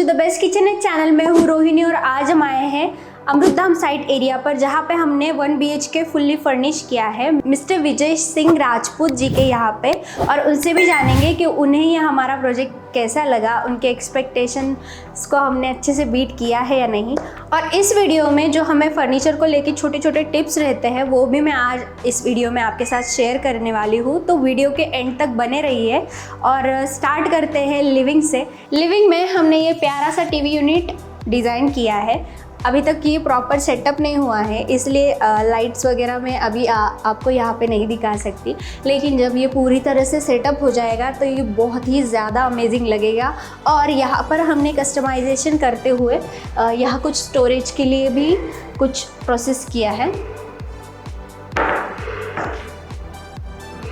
To the best kitchen है channel में हूँ रोहिणी और आज हम आए हैं अमृतधाम साइट एरिया पर जहाँ पे हमने 1 BHK फुल्ली फर्निश किया है मिस्टर विजय सिंह राजपूत जी के यहाँ पे, और उनसे भी जानेंगे कि उन्हें ये हमारा प्रोजेक्ट कैसा लगा, उनके एक्सपेक्टेशंस को हमने अच्छे से बीट किया है या नहीं। और इस वीडियो में जो हमें फर्नीचर को लेके छोटे छोटे टिप्स रहते हैं वो भी मैं आज इस वीडियो में आपके साथ शेयर करने वाली हूँ, तो वीडियो के एंड तक बने रहिए। और स्टार्ट करते हैं लिविंग से। लिविंग में हमने ये प्यारा सा टीवी यूनिट डिज़ाइन किया है। अभी तक ये प्रॉपर सेटअप नहीं हुआ है, इसलिए लाइट्स वगैरह मैं अभी आपको यहाँ पे नहीं दिखा सकती, लेकिन जब ये पूरी तरह से सेटअप हो जाएगा तो ये बहुत ही ज़्यादा अमेजिंग लगेगा। और यहाँ पर हमने कस्टमाइजेशन करते हुए यहाँ कुछ स्टोरेज के लिए भी कुछ प्रोसेस किया है,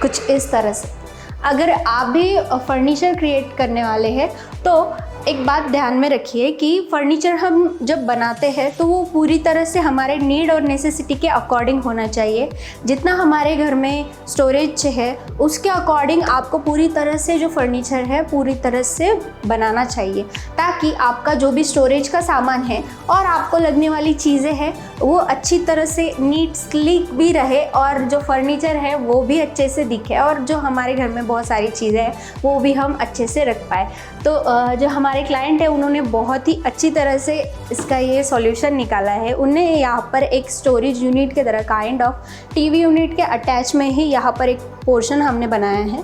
कुछ इस तरह से। अगर आप भी फर्नीचर क्रिएट करने वाले हैं तो एक बात ध्यान में रखिए कि फर्नीचर हम जब बनाते हैं तो वो पूरी तरह से हमारे नीड और नेसेसिटी के अकॉर्डिंग होना चाहिए। जितना हमारे घर में स्टोरेज है उसके अकॉर्डिंग आपको पूरी तरह से जो फर्नीचर है पूरी तरह से बनाना चाहिए, ताकि आपका जो भी स्टोरेज का सामान है और आपको लगने वाली चीज़ें हैं वो अच्छी तरह से नीट स्लीक भी रहे और जो फर्नीचर है वो भी अच्छे से दिखे, और जो हमारे घर में बहुत सारी चीज़ें हैं वो भी हम अच्छे से रख पाए। तो जो हमारे क्लाइंट है उन्होंने बहुत ही अच्छी तरह से इसका ये सॉल्यूशन निकाला है। उन्हें यहाँ पर एक स्टोरेज यूनिट के तरह काइंड ऑफ टीवी यूनिट के अटैच में ही यहाँ पर एक पोर्शन हमने बनाया है।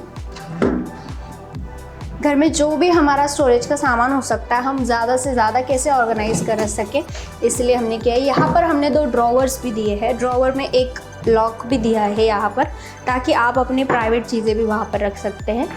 घर में जो भी हमारा स्टोरेज का सामान हो सकता है हम ज़्यादा से ज़्यादा कैसे ऑर्गेनाइज कर सकें, इसलिए हमने किया है। यहाँ पर हमने 2 ड्रॉवर्स भी दिए हैं, ड्रॉवर में एक लॉक भी दिया है यहाँ पर, ताकि आप अपनी प्राइवेट चीज़ें भी वहाँ पर रख सकते हैं।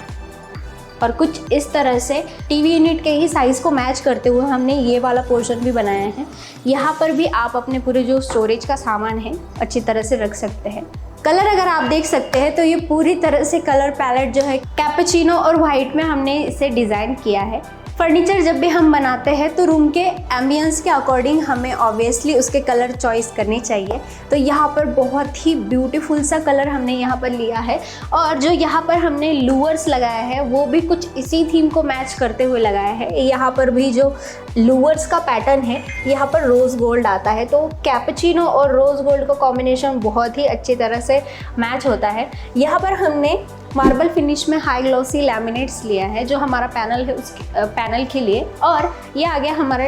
और कुछ इस तरह से टीवी यूनिट के ही साइज़ को मैच करते हुए हमने ये वाला पोर्शन भी बनाया है। यहाँ पर भी आप अपने पूरे जो स्टोरेज का सामान है अच्छी तरह से रख सकते हैं। कलर अगर आप देख सकते हैं तो ये पूरी तरह से कलर पैलेट जो है कैपुचिनो और वाइट में हमने इसे डिज़ाइन किया है। फर्नीचर जब भी हम बनाते हैं तो रूम के एम्बियंस के अकॉर्डिंग हमें ऑब्वियसली उसके कलर चॉइस करनी चाहिए। तो यहाँ पर बहुत ही ब्यूटीफुल सा कलर हमने यहाँ पर लिया है, और जो यहाँ पर हमने लूवर्स लगाया है वो भी कुछ इसी थीम को मैच करते हुए लगाया है। यहाँ पर भी जो लूवर्स का पैटर्न है यहाँ पर रोज़ गोल्ड आता है, तो कैपुचिनो और रोज़ गोल्ड का कॉम्बिनेशन बहुत ही अच्छी तरह से मैच होता है। यहाँ पर हमने मार्बल फिनिश में हाई ग्लॉसी लैमिनेट्स लिया है जो हमारा पैनल है उस पैनल के लिए, और ये आ गया हमारा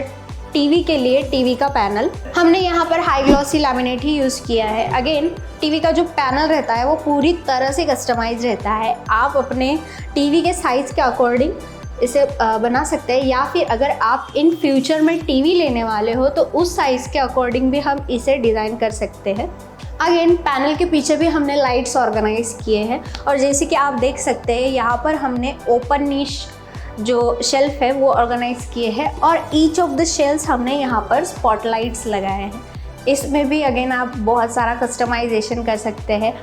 टीवी के लिए टीवी का पैनल। हमने यहाँ पर हाई ग्लॉसी लैमिनेट ही यूज़ किया है। अगेन टीवी का जो पैनल रहता है वो पूरी तरह से कस्टमाइज रहता है, आप अपने टीवी के साइज़ के अकॉर्डिंग इसे बना सकते हैं, या फिर अगर आप इन फ्यूचर में टीवी लेने वाले हो तो उस साइज़ के अकॉर्डिंग भी हम इसे डिज़ाइन कर सकते हैं। अगेन पैनल के पीछे भी हमने लाइट्स ऑर्गेनाइज किए हैं, और जैसे कि आप देख सकते हैं यहाँ पर हमने ओपन निश जो शेल्फ है वो ऑर्गेनाइज किए हैं, और ईच ऑफ द शेल्फ्स हमने यहाँ पर स्पॉटलाइट्स लगाए हैं। इसमें भी अगेन आप बहुत सारा कस्टमाइजेशन कर सकते हैं,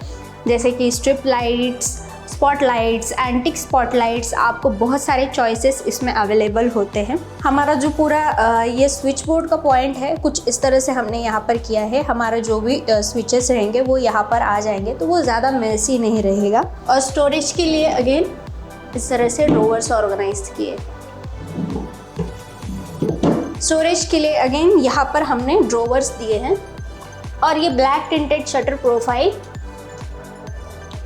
जैसे कि strip lights, spotlights, antique spotlights, आपको बहुत सारे चॉइसेस इसमें अवेलेबल होते हैं। हमारा जो पूरा ये स्विच बोर्ड का पॉइंट है कुछ इस तरह से हमने यहाँ पर किया है। हमारा जो भी स्विचेस रहेंगे वो यहाँ पर आ जाएंगे, तो वो ज़्यादा मेसी नहीं रहेगा। और स्टोरेज के लिए अगेन इस तरह से ड्रॉवर्स ऑर्गेनाइज किए। स्टोरेज के लिए अगेन यहाँ पर हमने ड्रॉवर्स दिए हैं, और ये ब्लैक टिंटेड शटर प्रोफाइल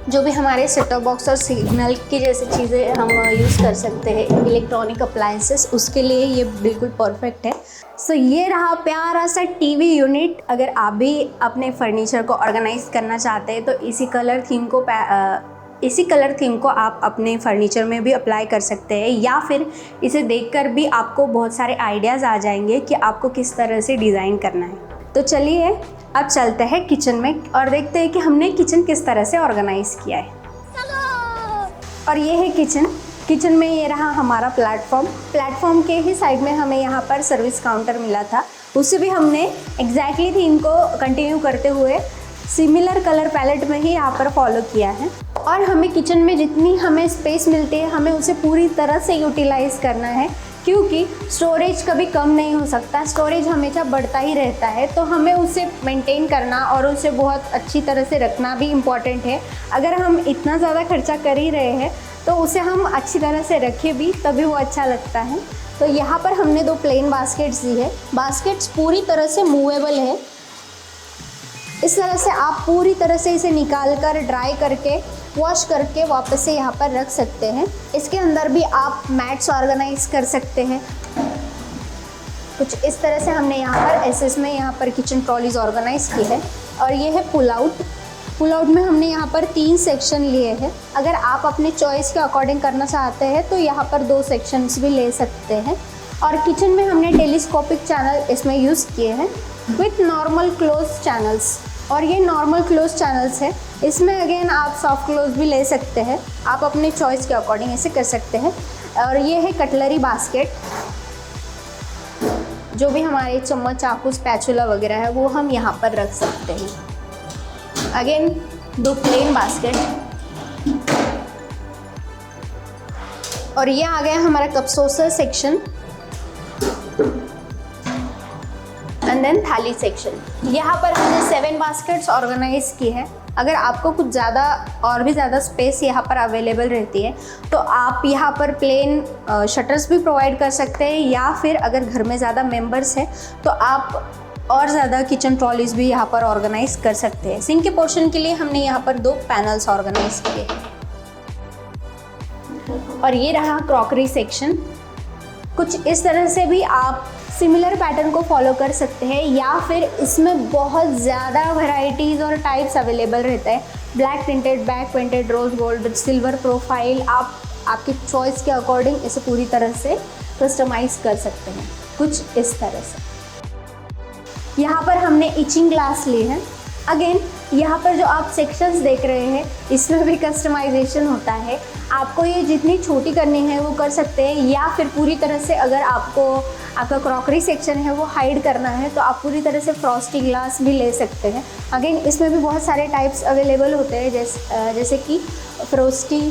जो भी हमारे सेट टॉप बॉक्स और सिग्नल की जैसी चीज़ें हम यूज़ कर सकते हैं, इलेक्ट्रॉनिक अप्लायंसेस, उसके लिए ये बिल्कुल परफेक्ट है। सो ये रहा प्यारा सा टीवी यूनिट। अगर आप भी अपने फर्नीचर को ऑर्गेनाइज करना चाहते हैं तो इसी कलर थीम को आप अपने फर्नीचर में भी अप्लाई कर सकते हैं, या फिर इसे देखकर भी आपको बहुत सारे आइडियाज़ आ जाएंगे कि आपको किस तरह से डिज़ाइन करना है। तो चलिए अब चलते हैं किचन में और देखते हैं कि हमने किचन किस तरह से ऑर्गेनाइज किया है। और ये है किचन में ये रहा हमारा प्लेटफॉर्म के ही साइड में हमें यहाँ पर सर्विस काउंटर मिला था, उससे भी हमने एग्जैक्टली थीम को कंटिन्यू करते हुए सिमिलर कलर पैलेट में ही यहाँ पर फॉलो किया है। और हमें किचन में जितनी हमें स्पेस मिलती है हमें उसे पूरी तरह से यूटिलाइज़ करना है, क्योंकि स्टोरेज कभी कम नहीं हो सकता, स्टोरेज हमेशा बढ़ता ही रहता है। तो हमें उसे मेंटेन करना और उसे बहुत अच्छी तरह से रखना भी इम्पॉर्टेंट है। अगर हम इतना ज़्यादा खर्चा कर ही रहे हैं तो उसे हम अच्छी तरह से रखें भी, तभी वो अच्छा लगता है। तो यहाँ पर हमने 2 प्लेन बास्केट्स दी है। बास्केट्स पूरी तरह से मूवेबल है। इस तरह से आप पूरी तरह से इसे निकाल कर ड्राई करके वॉश करके वापस से यहाँ पर रख सकते हैं। इसके अंदर भी आप मैट्स ऑर्गेनाइज कर सकते हैं। कुछ इस तरह से हमने यहाँ पर एसएस में यहाँ पर किचन ट्रॉलीज ऑर्गेनाइज की है। और ये है पुल आउट। पुल आउट में हमने यहाँ पर 3 सेक्शन लिए हैं। अगर आप अपने चॉइस के अकॉर्डिंग करना चाहते हैं तो यहाँ पर 2 सेक्शंस भी ले सकते हैं। और किचन में हमने टेलीस्कोपिक चैनल इसमें यूज़ किए हैं विथ नॉर्मल क्लोज चैनल्स। और ये नॉर्मल क्लोज चैनल्स है। इसमें अगेन आप सॉफ्ट क्लोज भी ले सकते हैं, आप अपने चॉइस के अकॉर्डिंग ऐसे कर सकते हैं। और ये है कटलरी बास्केट, जो भी हमारे चम्मच, चाकू, स्पैचुला वगैरह है वो हम यहाँ पर रख सकते हैं। Again 2 plain basket. और ये आ गया हमारा cup saucer section and then thali section. यहाँ पर हमने 7 बास्केट्स ऑर्गेनाइज की है। अगर आपको कुछ ज़्यादा और भी ज़्यादा स्पेस यहाँ पर अवेलेबल रहती है तो आप यहाँ पर प्लेन शटर्स भी प्रोवाइड कर सकते हैं, या फिर अगर घर में ज़्यादा मेंबर्स हैं तो आप और ज़्यादा किचन ट्रॉलीज भी यहाँ पर ऑर्गेनाइज कर सकते हैं। सिंक के पोर्शन के लिए हमने यहाँ पर 2 पैनल्स ऑर्गेनाइज किए हैं। और ये रहा क्रॉकरी सेक्शन। कुछ इस तरह से भी आप सिमिलर पैटर्न को फॉलो कर सकते हैं, या फिर इसमें बहुत ज़्यादा वैरायटीज़ और टाइप्स अवेलेबल रहता है। Black printed, back printed, rose gold, silver profile, आप आपकी चॉइस के अकॉर्डिंग इसे पूरी तरह से कस्टमाइज़ कर सकते हैं। कुछ इस तरह से। यहाँ पर हमने इचिंग ग्लास ली है। अगेन यहाँ पर जो आप सेक्शंस देख रहे हैं इसमें भी कस्टमाइजेशन होता है। आपको ये जितनी छोटी करनी है वो कर सकते हैं, या फिर पूरी तरह से अगर आपको आपका क्रॉकरी सेक्शन है वो हाइड करना है तो आप पूरी तरह से फ्रॉस्टी ग्लास भी ले सकते हैं। अगेन इसमें भी बहुत सारे टाइप्स अवेलेबल होते हैं, जैसे कि फ्रॉस्टी,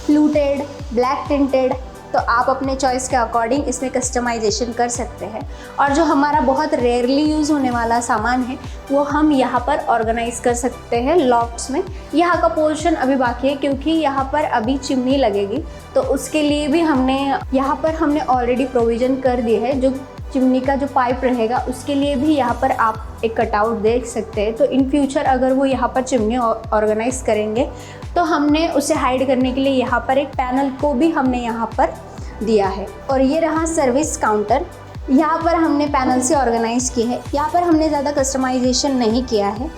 फ्लूटेड, ब्लैक टिंटेड। तो आप अपने चॉइस के अकॉर्डिंग इसमें कस्टमाइजेशन कर सकते हैं। और जो हमारा बहुत रेयरली यूज़ होने वाला सामान है वो हम यहाँ पर ऑर्गेनाइज कर सकते हैं लॉफ्ट्स में। यहाँ का पोर्शन अभी बाकी है क्योंकि यहाँ पर अभी चिमनी लगेगी, तो उसके लिए भी यहाँ पर हमने ऑलरेडी प्रोविज़न कर दी है। जो चिमनी का जो पाइप रहेगा उसके लिए भी यहाँ पर आप एक कटआउट देख सकते हैं। तो इन फ्यूचर अगर वो यहाँ पर चिमनी ऑर्गेनाइज करेंगे तो हमने उसे हाइड करने के लिए यहाँ पर एक पैनल को भी हमने यहाँ पर दिया है। और ये रहा सर्विस काउंटर। यहाँ पर हमने पैनल से ऑर्गेनाइज की है। यहाँ पर हमने ज़्यादा कस्टमाइजेशन नहीं किया है,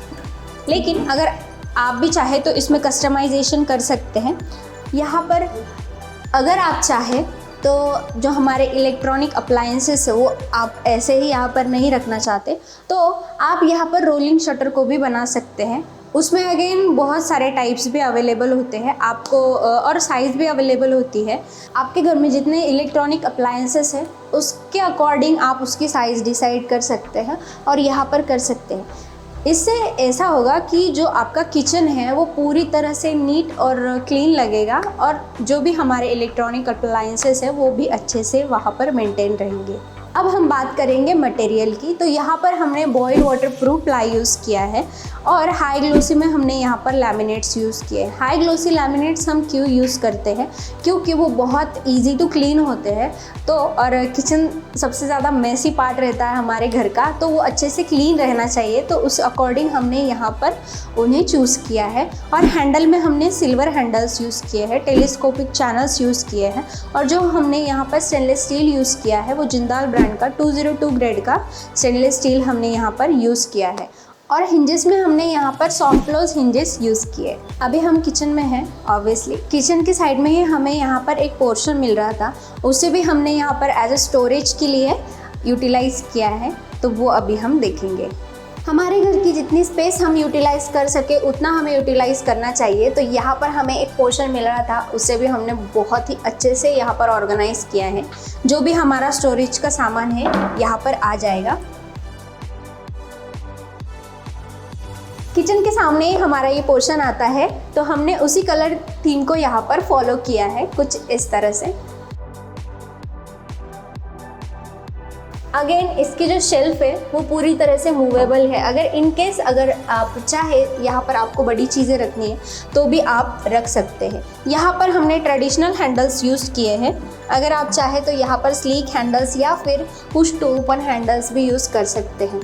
लेकिन अगर आप भी चाहे तो इसमें कस्टमाइजेशन कर सकते हैं। यहाँ पर अगर आप चाहे तो जो हमारे इलेक्ट्रॉनिक अप्लायंसेस है वो आप ऐसे ही यहाँ पर नहीं रखना चाहते तो आप यहाँ पर रोलिंग शटर को भी बना सकते हैं। उसमें अगेन बहुत सारे टाइप्स भी अवेलेबल होते हैं आपको, और साइज़ भी अवेलेबल होती है। आपके घर में जितने इलेक्ट्रॉनिक अप्लायंसेस हैं उसके अकॉर्डिंग आप उसकी साइज़ डिसाइड कर सकते हैं और यहाँ पर कर सकते हैं। इससे ऐसा होगा कि जो आपका किचन है वो पूरी तरह से नीट और क्लीन लगेगा, और जो भी हमारे इलेक्ट्रॉनिक अप्लायंसेस है वो भी अच्छे से वहाँ पर मेंटेन रहेंगे। अब हम बात करेंगे मटेरियल की। तो यहाँ पर हमने boil water proof ply use किया है, और हाई ग्लोसी में हमने यहाँ पर लैमिनेट्स यूज़ किए हैं। हाई ग्लोसी लैमिनेट्स हम क्यों यूज़ करते हैं, क्योंकि वो बहुत इजी टू क्लीन होते हैं। तो और किचन सबसे ज़्यादा मेसी पार्ट रहता है हमारे घर का, तो वो अच्छे से क्लीन रहना चाहिए, तो उस अकॉर्डिंग हमने यहाँ पर उन्हें चूज़ किया है। और हैंडल में हमने सिल्वर हैंडल्स यूज़ किए हैं, टेलीस्कोपिक चैनल्स यूज़ किए हैं, और जो हमने यहाँ पर स्टेनलेस स्टील यूज़ किया है वो जिंदाल ब्रांड का 202 ग्रेड का स्टेनलेस स्टील हमने यहाँ पर यूज़ किया है। और हिंजेस में हमने यहाँ पर सॉफ्ट क्लोज हिंजेस यूज़ किए। अभी हम किचन में हैं, ऑब्वियसली किचन की साइड में ही हमें यहाँ पर एक पोर्शन मिल रहा था, उसे भी हमने यहाँ पर एज ए स्टोरेज के लिए यूटिलाइज़ किया है, तो वो अभी हम देखेंगे। हमारे घर की जितनी स्पेस हम यूटिलाइज़ कर सके उतना हमें यूटिलाइज़ करना चाहिए। तो यहाँ पर हमें एक पोर्शन मिल रहा था, उसे भी हमने बहुत ही अच्छे से यहाँ पर ऑर्गेनाइज़ किया है। जो भी हमारा स्टोरेज का सामान है यहाँ पर आ जाएगा। किचन के सामने ही हमारा ये पोर्शन आता है, तो हमने उसी कलर थीम को यहाँ पर फॉलो किया है कुछ इस तरह से। अगेन इसकी जो शेल्फ है वो पूरी तरह से मूवेबल है। अगर इन केस अगर आप चाहे यहाँ पर आपको बड़ी चीज़ें रखनी है तो भी आप रख सकते हैं। यहाँ पर हमने ट्रेडिशनल हैंडल्स यूज़ किए हैं, अगर आप चाहे तो यहाँ पर स्लीक हैंडल्स या फिर पुश टू ओपन हैंडल्स भी यूज़ कर सकते हैं।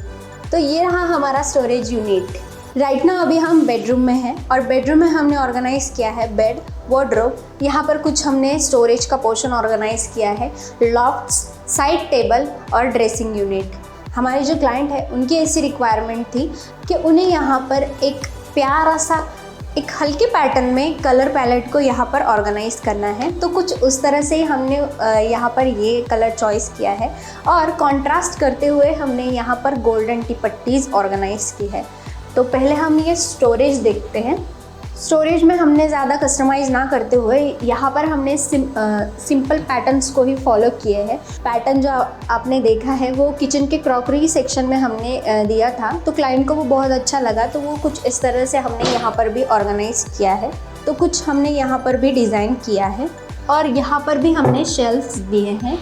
तो ये रहा हमारा स्टोरेज यूनिट। राइट नाउ अभी हम बेडरूम में हैं और बेडरूम में हमने ऑर्गेनाइज़ किया है बेड, वार्डरोब, यहाँ पर कुछ हमने स्टोरेज का पोर्शन ऑर्गेनाइज़ किया है, लॉफ्ट्स, साइड टेबल और ड्रेसिंग यूनिट। हमारे जो क्लाइंट है उनकी ऐसी रिक्वायरमेंट थी कि उन्हें यहाँ पर एक प्यारा सा एक हल्के पैटर्न में कलर पैलेट को यहाँ पर ऑर्गेनाइज करना है, तो कुछ उस तरह से हमने यहाँ पर ये कलर चॉइस किया है और कंट्रास्ट करते हुए हमने यहाँ पर गोल्डन टी पट्टीज़ ऑर्गेनाइज की है। तो पहले हम ये स्टोरेज देखते हैं। स्टोरेज में हमने ज़्यादा कस्टमाइज़ ना करते हुए यहाँ पर हमने सिंपल पैटर्न्स को ही फॉलो किए हैं। पैटर्न जो आपने देखा है वो किचन के क्रॉकरी सेक्शन में हमने दिया था, तो क्लाइंट को वो बहुत अच्छा लगा, तो वो कुछ इस तरह से हमने यहाँ पर भी ऑर्गेनाइज़ किया है। तो कुछ हमने यहाँ पर भी डिज़ाइन किया है और यहाँ पर भी हमने शेल्फ्स दिए हैं।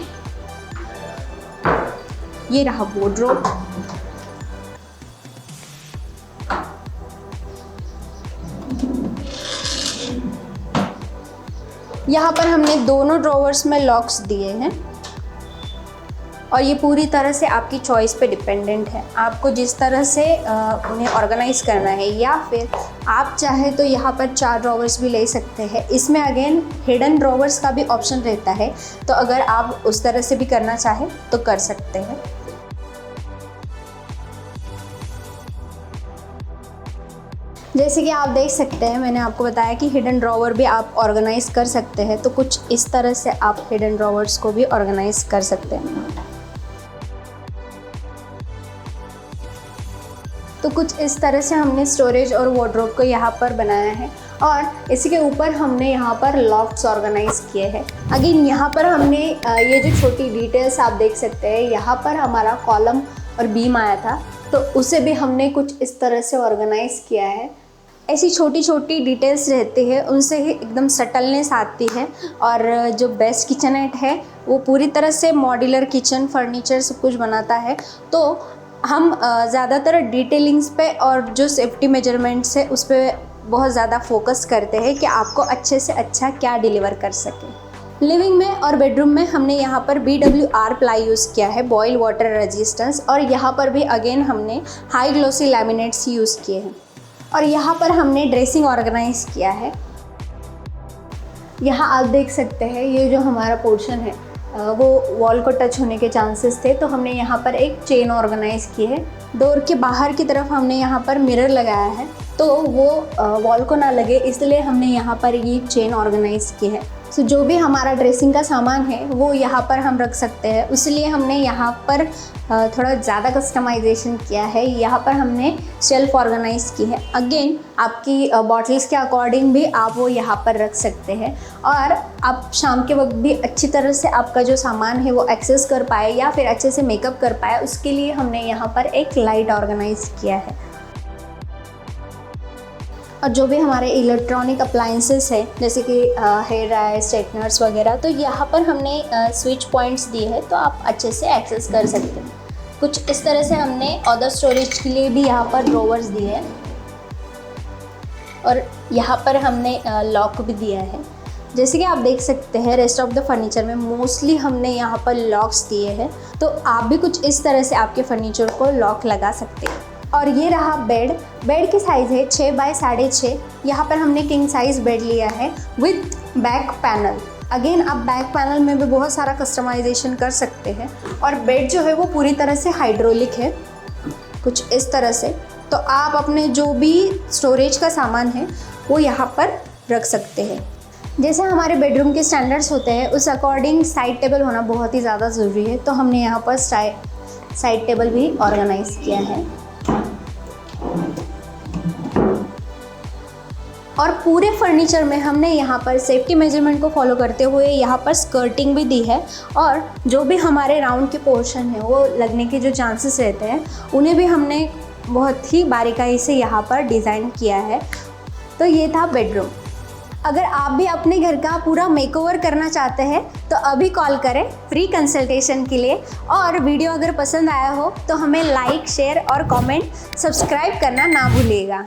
ये रहा वार्डरोब। यहाँ पर हमने दोनों ड्रॉवर्स में लॉक्स दिए हैं और ये पूरी तरह से आपकी चॉइस पे डिपेंडेंट है, आपको जिस तरह से उन्हें ऑर्गेनाइज़ करना है, या फिर आप चाहे तो यहाँ पर 4 ड्रॉवर्स भी ले सकते हैं। इसमें अगेन हिडन ड्रॉवर्स का भी ऑप्शन रहता है, तो अगर आप उस तरह से भी करना चाहें तो कर सकते हैं। जैसे कि आप देख सकते हैं, मैंने आपको बताया कि हिडन ड्रॉवर भी आप ऑर्गेनाइज कर सकते हैं, तो कुछ इस तरह से आप हिडन ड्रॉवर्स को भी ऑर्गेनाइज कर सकते हैं। तो कुछ इस तरह से हमने स्टोरेज और वार्डरोब को यहाँ पर बनाया है और इसी के ऊपर हमने यहाँ पर लॉफ्ट्स ऑर्गेनाइज किए हैं। अगेन यहाँ पर हमने ये जो छोटी डिटेल्स आप देख सकते हैं, यहाँ पर हमारा कॉलम और बीम आया था, तो उसे भी हमने कुछ इस तरह से ऑर्गेनाइज किया है। ऐसी छोटी छोटी डिटेल्स रहती है, उनसे ही एकदम सटलनेस आती है और जो बेस्ट किचननेट है वो पूरी तरह से मॉड्यूलर किचन फर्नीचर सब कुछ बनाता है। तो हम ज़्यादातर डिटेलिंग्स पे और जो सेफ्टी मेजरमेंट्स है उस पर बहुत ज़्यादा फोकस करते हैं कि आपको अच्छे से अच्छा क्या डिलीवर कर सके। लिविंग में और बेडरूम में हमने यहाँ पर BWR प्लाई यूज़ किया है, बॉयल वाटर रेजिस्टेंस, और यहाँ पर भी अगेन हमने हाई ग्लोसी लैमिनेट्स यूज़ किए हैं। और यहाँ पर हमने ड्रेसिंग ऑर्गेनाइज किया है। यहाँ आप देख सकते हैं ये जो हमारा पोर्शन है वो वॉल को टच होने के चांसेस थे, तो हमने यहाँ पर एक चेन ऑर्गेनाइज की है। डोर के बाहर की तरफ हमने यहाँ पर मिरर लगाया है, तो वो वॉल को ना लगे इसलिए हमने यहाँ पर ये चेन ऑर्गेनाइज की है। सो जो भी हमारा ड्रेसिंग का सामान है वो यहाँ पर हम रख सकते हैं, इसलिए हमने यहाँ पर थोड़ा ज़्यादा कस्टमाइजेशन किया है। यहाँ पर हमने शेल्फ ऑर्गेनाइज की है। अगेन आपकी बॉटल्स के अकॉर्डिंग भी आप वो यहाँ पर रख सकते हैं और आप शाम के वक्त भी अच्छी तरह से आपका जो सामान है वो एक्सेस कर पाए या फिर अच्छे से मेकअप कर पाए, उसके लिए हमने यहाँ पर एक लाइट ऑर्गेनाइज किया है। और जो भी हमारे इलेक्ट्रॉनिक अप्लाइंसेस है जैसे कि हेयर ड्रायर, स्ट्रेटनर्स वगैरह, तो यहाँ पर हमने स्विच पॉइंट्स दिए हैं, तो आप अच्छे से एक्सेस कर सकते हैं। कुछ इस तरह से हमने अदर स्टोरेज के लिए भी यहाँ पर ड्रॉवर्स दिए हैं और यहाँ पर हमने लॉक भी दिया है। जैसे कि आप देख सकते हैं रेस्ट ऑफ द फर्नीचर में मोस्टली हमने यहाँ पर लॉक्स दिए हैं, तो आप भी कुछ इस तरह से आपके फर्नीचर को लॉक लगा सकते हैं। और ये रहा बेड। बेड की साइज़ है 6 बाय 6.5। यहाँ पर हमने किंग साइज़ बेड लिया है विथ बैक पैनल। अगेन आप बैक पैनल में भी बहुत सारा कस्टमाइजेशन कर सकते हैं। और बेड जो है वो पूरी तरह से हाइड्रोलिक है, कुछ इस तरह से, तो आप अपने जो भी स्टोरेज का सामान है वो यहाँ पर रख सकते हैं। जैसे हमारे बेडरूम के स्टैंडर्ड्स होते हैं उस अकॉर्डिंग साइड टेबल होना बहुत ही ज़्यादा ज़रूरी है, तो हमने यहाँ पर साइड टेबल भी ऑर्गेनाइज किया है। और पूरे फर्नीचर में हमने यहाँ पर सेफ्टी मेजरमेंट को फॉलो करते हुए यहाँ पर स्कर्टिंग भी दी है, और जो भी हमारे राउंड के पोर्शन है वो लगने के जो चांसेस रहते हैं उन्हें भी हमने बहुत ही बारीकाई से यहाँ पर डिज़ाइन किया है। तो ये था बेडरूम। अगर आप भी अपने घर का पूरा मेकओवर करना चाहते हैं तो अभी कॉल करें फ्री कंसल्टेशन के लिए। और वीडियो अगर पसंद आया हो तो हमें लाइक, शेयर और कमेंट, सब्सक्राइब करना ना भूलिएगा।